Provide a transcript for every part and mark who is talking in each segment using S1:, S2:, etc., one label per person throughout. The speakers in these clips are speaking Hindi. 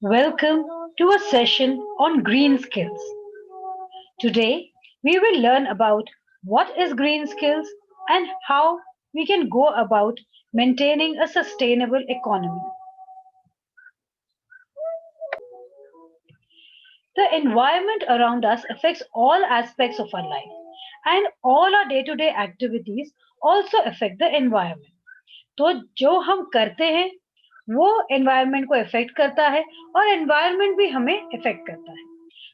S1: Welcome to a session on green skills. Today, we will learn about what is green skills and how we can go about maintaining a sustainable economy. The environment around us affects all aspects of our life, and all our day-to-day activities also affect the environment. तो जो हम करते हैं वो एनवायरनमेंट को इफेक्ट करता है और एनवायरनमेंट भी हमें इफेक्ट करता है.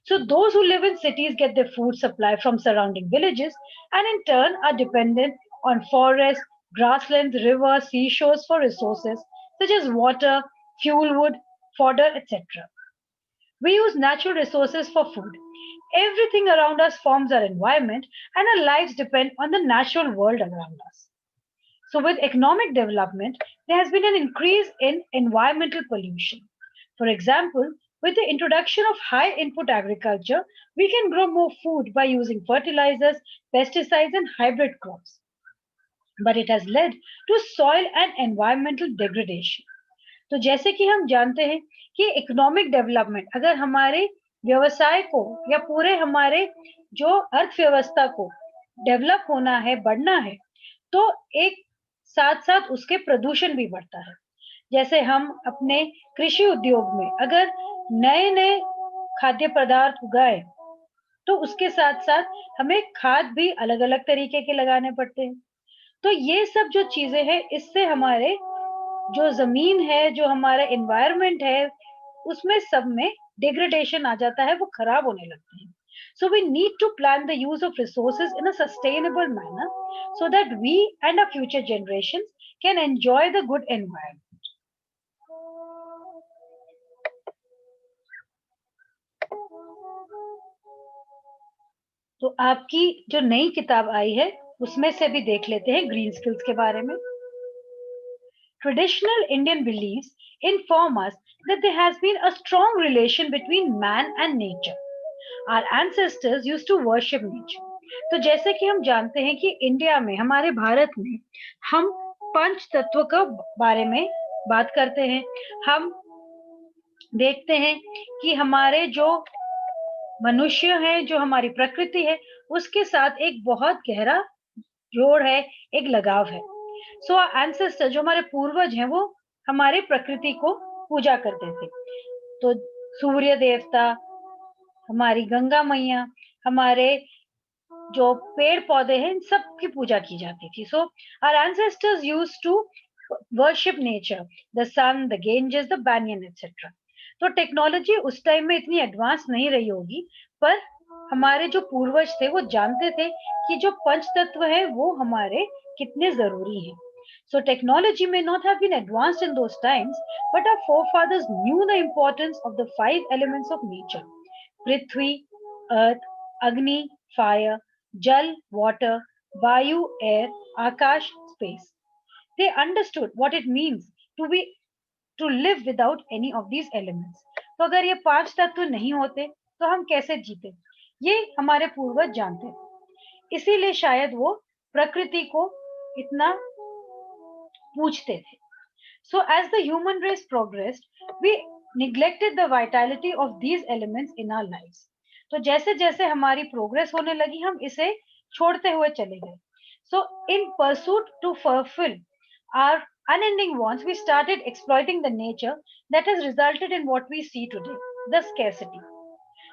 S1: So those who live in cities get their food supply from surrounding villages and in turn are dependent on forests, grasslands, rivers, seashores for resources such as water, fuel wood, fodder, etc. We use natural resources for food. Everything around us forms our environment and our lives depend on the natural world around us. So, with economic development, there has been an increase in environmental pollution. For example, with the introduction of high input agriculture, we can grow more food by using fertilizers, pesticides, and hybrid crops. But it has led to soil and environmental degradation. तो जैसे कि हम जानते हैं कि इकोनॉमिक डेवलपमेंट अगर हमारे व्यवसाय को या पूरे हमारे जो अर्थव्यवस्था को डेवलप होना है, बढ़ना है, तो एक साथ साथ उसके प्रदूषण भी बढ़ता है. जैसे हम अपने कृषि उद्योग में अगर नए नए खाद्य पदार्थ उगाए तो उसके साथ साथ हमें खाद भी अलग अलग तरीके के लगाने पड़ते हैं. तो ये सब जो चीजें हैं इससे हमारे जो जमीन है, जो हमारा एनवायरनमेंट है, उसमें सब में डिग्रेडेशन आ जाता है, वो खराब होने लगते हैं. So we need to plan the use of resources in a sustainable manner so that we and our future generations can enjoy the good environment. तो आपकी जो नई किताब आई है उसमें से भी देख लेते हैं ग्रीन स्किल्स के बारे में. Traditional Indian beliefs inform us that there has been a strong relation between man and nature. Our ancestors used to worship nature. तो जैसे कि हम जानते हैं कि इंडिया में हमारे भारत में हम पंच तत्व के बारे में बात करते हैं. हम देखते हैं कि हमारे जो मनुष्य है, जो हमारी प्रकृति है, उसके साथ एक बहुत गहरा जोड़ है, एक लगाव है. सो एंसेस्टर जो हमारे पूर्वज हैं वो हमारे प्रकृति को पूजा करते थे. तो सूर्य देवता, हमारी गंगा मैया, हमारे जो पेड़ पौधे हैं इन सब की पूजा की जाती थी. So our ancestors used to worship nature, the sun, the Ganges, the banyan etc. तो टेक्नोलॉजी उस टाइम में इतनी एडवांस नहीं रही होगी, पर हमारे जो पूर्वज थे वो जानते थे कि जो पंच तत्व है वो हमारे कितने जरूरी हैं. So technology may not have been advanced in those times, but our forefathers knew the importance of the five elements of nature: Prithvi, earth, Agni, fire, Jal, water, Vayu, air, Akash, space. They understood what it means to live without any of these elements. तो अगर ये पांच तत्व नहीं होते तो हम कैसे जीते, ये हमारे पूर्वज जानते थे. इसीलिए शायद वो प्रकृति को इतना पूछते थे. So as the human race progressed, we neglected the vitality of these elements in our lives. तो जैसे जैसे हमारी प्रोग्रेस होने लगी हम इसे छोड़ते हुए चले गए. So in pursuit to fulfill our unending wants, we started exploiting the nature that has resulted in what we see today, the scarcity.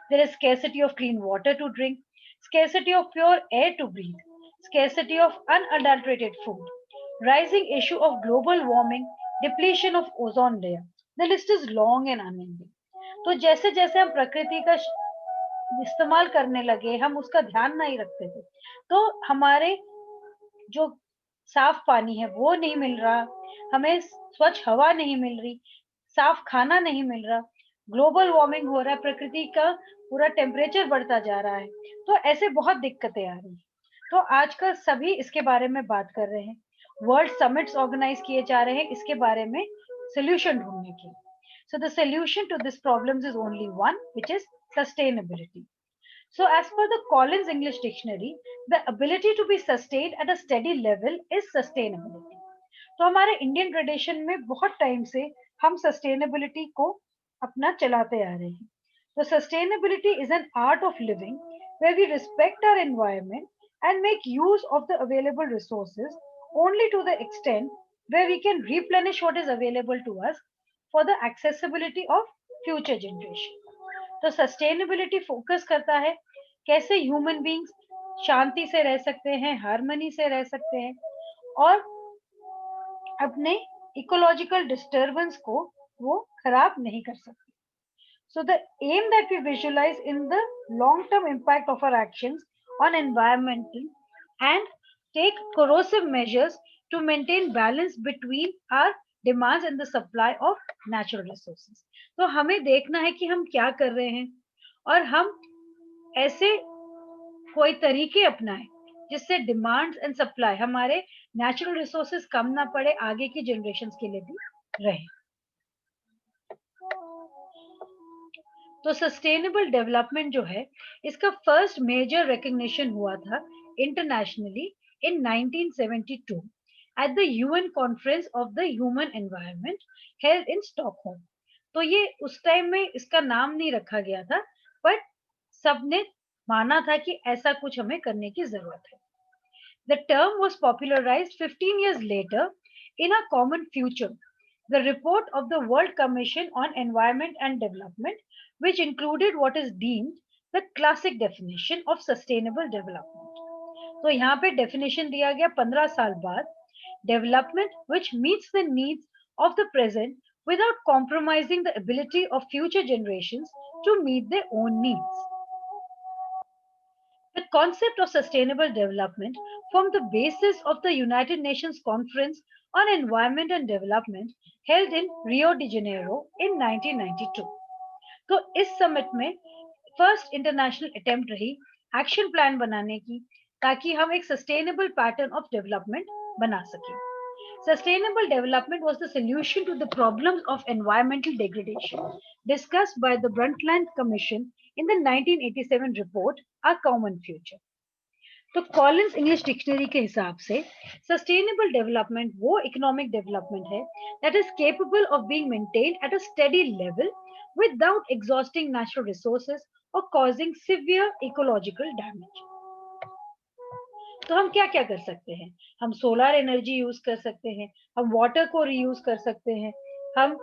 S1: There is scarcity of clean water to drink, scarcity of pure air to breathe, scarcity of unadulterated food, rising issue of global warming, depletion of ozone layer. The list is long and unending. तो जैसे जैसे हम प्रकृति का इस्तेमाल करने लगे, हम उसका ध्यान नहीं रखते थे, तो हमारे जो साफ पानी है वो नहीं मिल रहा, हमें स्वच्छ हवा नहीं मिल रही, साफ खाना नहीं मिल रहा, ग्लोबल वार्मिंग हो रहा है, प्रकृति का पूरा टेम्परेचर बढ़ता जा रहा है. तो ऐसे बहुत दिक्कतें आ रही हैं. तो आजकल सभी इसके बारे में बात कर रहे हैं. वर्ल्ड समिट्स ऑर्गेनाइज किए जा रहे हैं इसके बारे में सोल्यूशन ढूंढने के लिए. So the solution to this problems is only one, which is sustainability. So as per the Collins English Dictionary, the ability to be sustained at a steady level is sustainability. तो हमारे इंडियन ट्रेडिशन में बहुत टाइम से हम सस्टेनेबिलिटी को अपना चलाते आ रहे हैं। तो sustainability is an art of living where we respect our environment and make use of the available resources only to the extent where we can replenish what is available to us for the accessibility of future generation. तो सस्टेनेबिलिटी फोकस करता है कैसे ह्यूमन बींग्स शांति से रह सकते हैं, हार्मनी से रह सकते हैं और अपने इकोलॉजिकल डिस्टरबेंस को वो खराब नहीं कर सकते. So the aim that we visualize in the long-term impact of our actions on environmental and take corrosive measures to maintain balance between our demands and the supply of natural resources. तो हमें देखना है कि हम क्या कर रहे हैं और हम ऐसे कोई तरीके अपनाएं जिससे डिमांड्स एंड सप्लाई हमारे नेचुरल रिसोर्सेज कम ना पड़े, आगे की जनरेशन्स के लिए भी रहे. तो सस्टेनेबल डेवलपमेंट जो है इसका फर्स्ट मेजर रिकग्निशन हुआ था internationally in 1972 at the UN conference of the human environment held in Stockholm. तो ये उस टाइम में इसका नाम नहीं रखा गया था, बट सबने माना था कि ऐसा कुछ हमें करने की जरूरत है. The term was popularized 15 years later in A Common Future, the report of the World Commission on Environment and Development, which included what is deemed the classic definition of sustainable development. तो यहाँ पे definition दिया गया 15 साल बाद, development which meets the needs of the present without compromising the ability of future generations to meet their own needs. The concept of sustainable development formed the basis of the United Nations Conference on Environment and Development held in Rio de Janeiro in 1992. तो इस समिट में फर्स्ट इंटरनेशनल अटेम्प्ट रही एक्शन प्लान बनाने की, ताकि हम एक सस्टेनेबल पैटर्न ऑफ डेवलपमेंट बना सकें. Sustainable development was the solution to the problems of environmental degradation discussed by the Brundtland Commission in the 1987 report Our Common Future. तो कॉलिंस इंग्लिश डिक्शनरी के हिसाब से सस्टेनेबल डेवलपमेंट वो इकोनॉमिक डेवलपमेंट है that is capable of being maintained at a steady level without exhausting natural resources or causing severe ecological damage. तो हम क्या क्या कर सकते हैं? हम सोलर एनर्जी यूज कर सकते हैं, हम वाटर को रीयूज कर सकते हैं, हम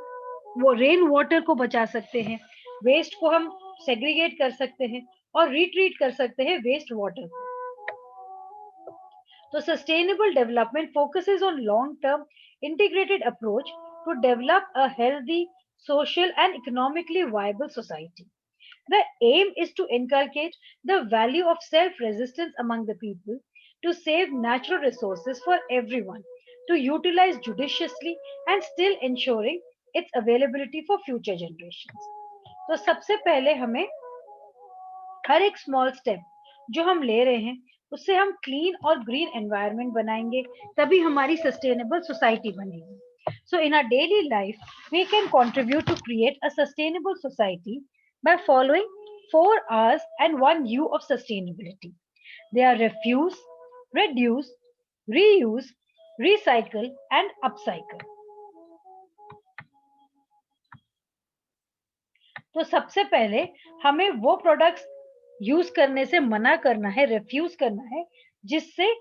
S1: वो रेन वाटर को बचा सकते हैं, वेस्ट को हम सेग्रीगेट कर सकते हैं और रिट्रीट कर सकते हैं वेस्ट वाटर को. तो sustainable development focuses on long term integrated approach to develop a healthy social and economically viable society. The aim is to inculcate the value of self-resistance among the people, to save natural resources for everyone, to utilize judiciously and still ensuring its availability for future generations. तो सबसे पहले हमें हर एक स्मॉल स्टेप जो हम ले रहे हैं उससे हम क्लीन और ग्रीन एनवायरनमेंट बनाएंगे, तभी हमारी सस्टेनेबल सोसाइटी बनेगी. So in our daily life, we can contribute to create a sustainable society by following 4 R's and 1 U of sustainability. They are refuse, reduce, reuse, recycle, and upcycle. तो सबसे पहले हमें वो प्रोडक्ट्स यूज करने से मना करना है, रिफ्यूज करना है जिससे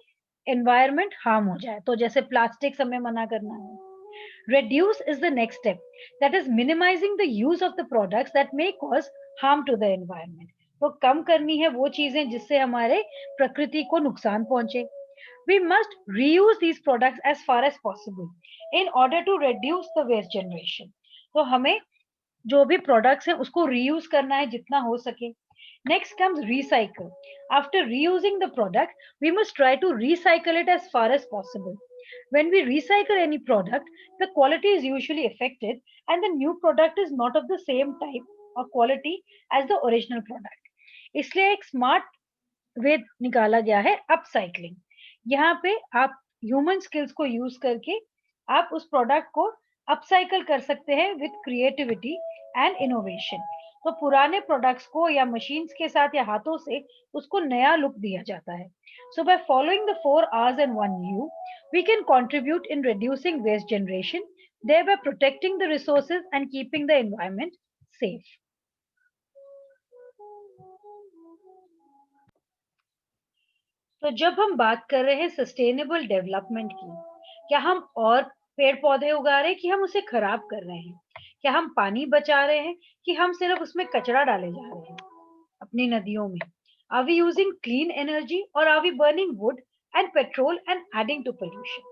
S1: एनवायरनमेंट हार्म हो जाए. तो जैसे प्लास्टिक हमें मना करना है. Reduce is the next step, that is minimizing the use of the products that may cause harm to the environment. तो कम करनी है वो चीजें जिससे हमारे प्रकृति को नुकसान पहुंचे. We must reuse these products as far as possible in order to reduce the waste generation. तो हमें जो भी प्रोडक्ट्स हैं उसको रीयूज करना है जितना हो सके. Next comes recycle. After reusing the product, we must try to recycle it as far as possible. When we recycle any product, the quality is usually affected and the new product is not of the same type or quality as the original product. इसलिए एक स्मार्ट वे निकाला गया है अपसाइकलिंग. यहाँ पे आप ह्यूमन स्किल्स को यूज करके आप उस प्रोडक्ट को अपसाइकल कर सकते हैं विद क्रिएटिविटी एंड इनोवेशन. तो पुराने प्रोडक्ट्स को या मशीन्स के साथ या हाथों से उसको नया लुक दिया जाता है. So by following the 4 R's and 1 U, we can contribute in reducing waste generation, thereby protecting the resources and keeping the environment safe. तो जब हम बात कर रहे हैं सस्टेनेबल डेवलपमेंट की, क्या हम और पेड़ पौधे उगा रहे हैं कि हम उसे खराब कर रहे हैं? क्या हम पानी बचा रहे हैं कि हम सिर्फ उसमें कचरा डाले जा रहे हैं अपनी नदियों में? Are we using clean energy और are we burning wood and petrol and adding to pollution?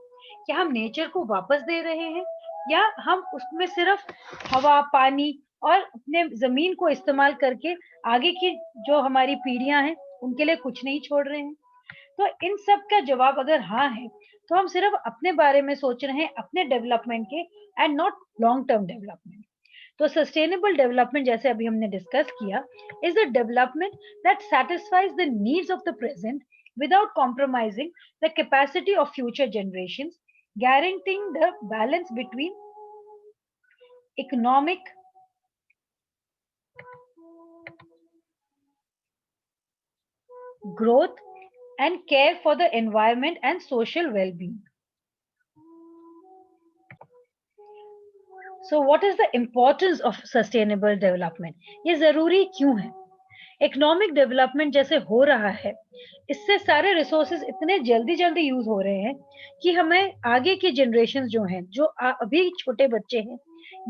S1: क्या हम नेचर को वापस दे रहे हैं या हम उसमें सिर्फ हवा, पानी और अपने जमीन को इस्तेमाल करके आगे की जो हमारी पीढ़ियां हैं उनके लिए कुछ नहीं छोड़ रहे हैं? तो इन सब का जवाब अगर हाँ है, तो हम सिर्फ अपने बारे में सोच रहे हैं, अपने डेवलपमेंट के, and not long term development. तो सस्टेनेबल डेवलपमेंट जैसे अभी हमने डिस्कस किया is a development that satisfies the needs of the present without compromising the capacity of future generations, guaranteeing the balance between economic growth and care for the environment and social well-being. So what is the importance of sustainable development? ये जरूरी क्यों है? इकोनॉमिक डेवलपमेंट जैसे हो रहा है, इससे सारे रिसोर्सेज इतने जल्दी जल्दी यूज हो रहे हैं कि हमें आगे की जनरेशन जो हैं, जो अभी छोटे बच्चे हैं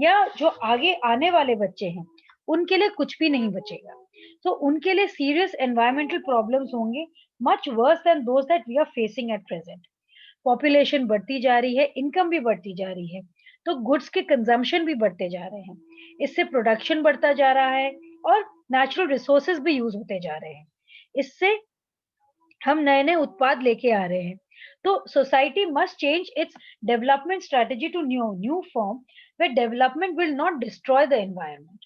S1: या जो आगे आने वाले बच्चे हैं, उनके लिए कुछ भी नहीं बचेगा। तो उनके लिए सीरियस एनवायरमेंटल प्रॉब्लम्स होंगे, much worse than those that we are facing at present. Population बढ़ती जा रही है, इनकम भी बढ़ती जा रही है, तो गुड्स के कंजम्पशन भी बढ़ते जा रहे हैं, इससे प्रोडक्शन बढ़ता जा रहा है और नेचुरल रिसोर्सेज भी यूज होते जा रहे हैं। इससे हम नए नए उत्पाद लेके आ रहे हैं। तो society must change its development strategy to new form where development will not destroy the environment.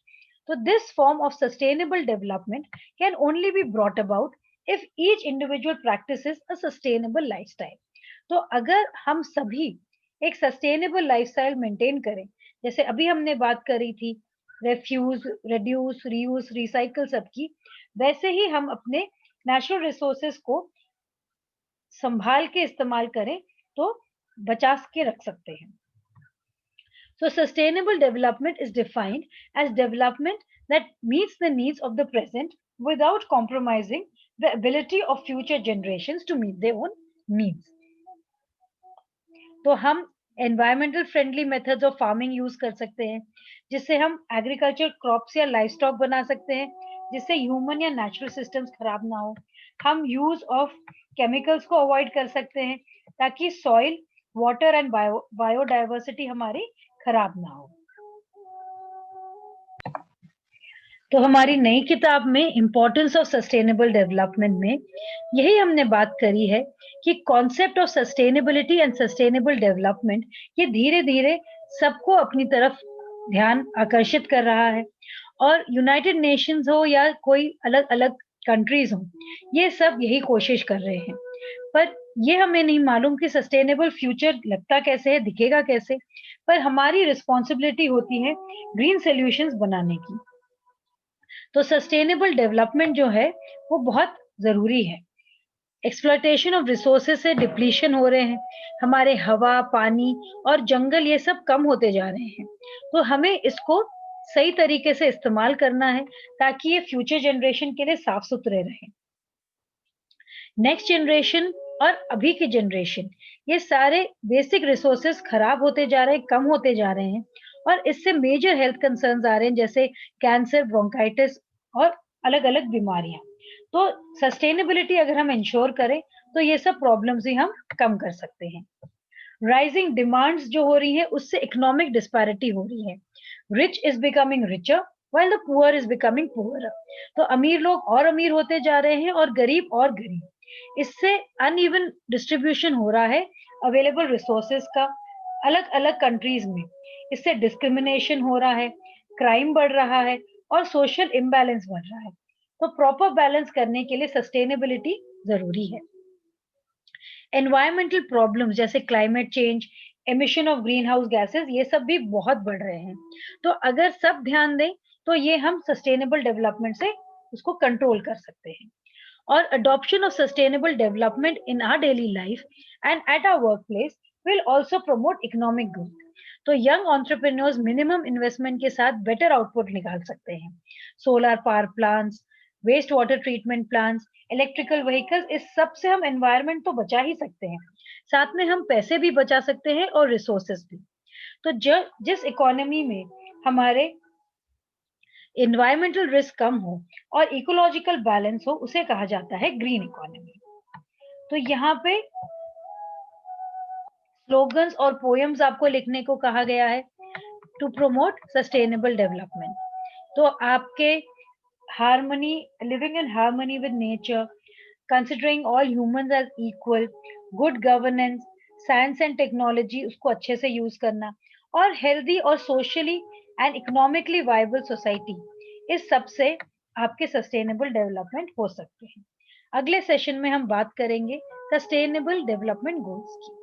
S1: So this form of sustainable development can only be brought about if each individual practices a sustainable lifestyle. तो अगर हम सभी एक सस्टेनेबल लाइफस्टाइल मेंटेन करें, जैसे अभी हमने बात करी थी रेफ्यूज, रिड्यूस, रीयूज, रिसाइकल सबकी, वैसे ही हम अपने नेचुरल रिसोर्सेज को संभाल के इस्तेमाल करें तो बचा के रख सकते हैं। So sustainable development is defined as development that meets the needs of the present without compromising the ability of future generations to meet their own needs. तो हम environmental friendly methods of farming use कर सकते हैं, जिससे हम एग्रीकल्चर क्रॉप्स या लाइव स्टॉक बना सकते हैं, जिससे ह्यूमन या नेचुरल सिस्टम्स खराब ना हो। हम यूज ऑफ केमिकल्स को अवॉइड कर सकते हैं ताकि सॉइल, वाटर एंड बायोडाइवर्सिटी हमारी खराब ना हो। तो हमारी नई किताब में इम्पोर्टेंस ऑफ सस्टेनेबल डेवलपमेंट में यही हमने बात करी है कि concept of sustainability and sustainable development ये धीरे धीरे सबको अपनी तरफ ध्यान आकर्षित कर रहा है, और यूनाइटेड नेशंस हो या कोई अलग अलग कंट्रीज हो, ये सब यही कोशिश कर रहे हैं। पर ये हमें नहीं मालूम कि सस्टेनेबल फ्यूचर लगता कैसे है, दिखेगा कैसे, पर हमारी रिस्पॉन्सिबिलिटी होती है ग्रीन सॉल्यूशंस बनाने की। तो सस्टेनेबल डेवलपमेंट जो है वो बहुत जरूरी है। एक्सप्लॉयटेशन ऑफ रिसोर्सेज से डिप्लीशन हो रहे हैं, हमारे हवा, पानी और जंगल ये सब कम होते जा रहे हैं। तो हमें इसको सही तरीके से इस्तेमाल करना है ताकि ये फ्यूचर जनरेशन के लिए साफ सुथरे रहे। नेक्स्ट जनरेशन और अभी की जनरेशन, ये सारे बेसिक रिसोर्सेज खराब होते जा रहे हैं, कम होते जा रहे हैं, और इससे मेजर हेल्थ कंसर्न्स आ रहे हैं, जैसे कैंसर, ब्रोंकाइटिस और अलग अलग बीमारियां। तो सस्टेनेबिलिटी अगर हम इंश्योर करें तो ये सब प्रॉब्लम्स ही हम कम कर सकते हैं। राइजिंग डिमांड्स जो हो रही है उससे इकोनॉमिक डिस्पैरिटी हो रही है। Rich is becoming richer while the poor is becoming poor. तो अमीर लोग और अमीर होते जा रहे हैं और गरीब और गरीब। इससे अनइवन डिस्ट्रीब्यूशन हो रहा है अवेलेबल रिसोर्सेज का अलग अलग कंट्रीज में। इससे डिस्क्रिमिनेशन हो रहा है, क्राइम बढ़ रहा है और सोशल इम्बैलेंस बढ़ रहा है। तो प्रॉपर बैलेंस करने के लिए सस्टेनेबिलिटी जरूरी है। एनवायरमेंटल प्रॉब्लम्स जैसे climate change, emission of green house gases, ये सब भी बहुत बढ़ रहे हैं। तो अगर सब ध्यान दें तो ये हम सस्टेनेबल डेवलपमेंट से उसको कंट्रोल कर सकते हैं। और adoption of sustainable development in our daily life and at our workplace will also promote economic growth. तो यंग एंटरप्रेन्योर्स मिनिमम इन्वेस्टमेंट के साथ बेटर आउटपुट निकाल सकते हैं। Solar power plants, waste water treatment plants, electrical vehicles, इस सब से हम एनवायरनमेंट तो बचा ही सकते हैं, साथ में हम पैसे भी बचा सकते हैं और रिसोर्सेस भी। तो जिस इकोनॉमी में हमारे एनवायरमेंटल रिस्क कम हो और इकोलॉजिकल बैलेंस हो, उसे कहा जाता है ग्रीन इकोनॉमी। तो यहाँ पे स्लोगन्स और पोएम्स आपको लिखने को कहा गया है टू प्रमोट सस्टेनेबल डेवलपमेंट। तो आपके harmony, living in harmony with nature, considering all humans as equal, good governance, science and technology उसको अच्छे से यूज करना, और हेल्दी और socially and economically viable society, इस सब से आपके सस्टेनेबल डेवलपमेंट हो सकते हैं। अगले सेशन में हम बात करेंगे सस्टेनेबल डेवलपमेंट गोल्स की।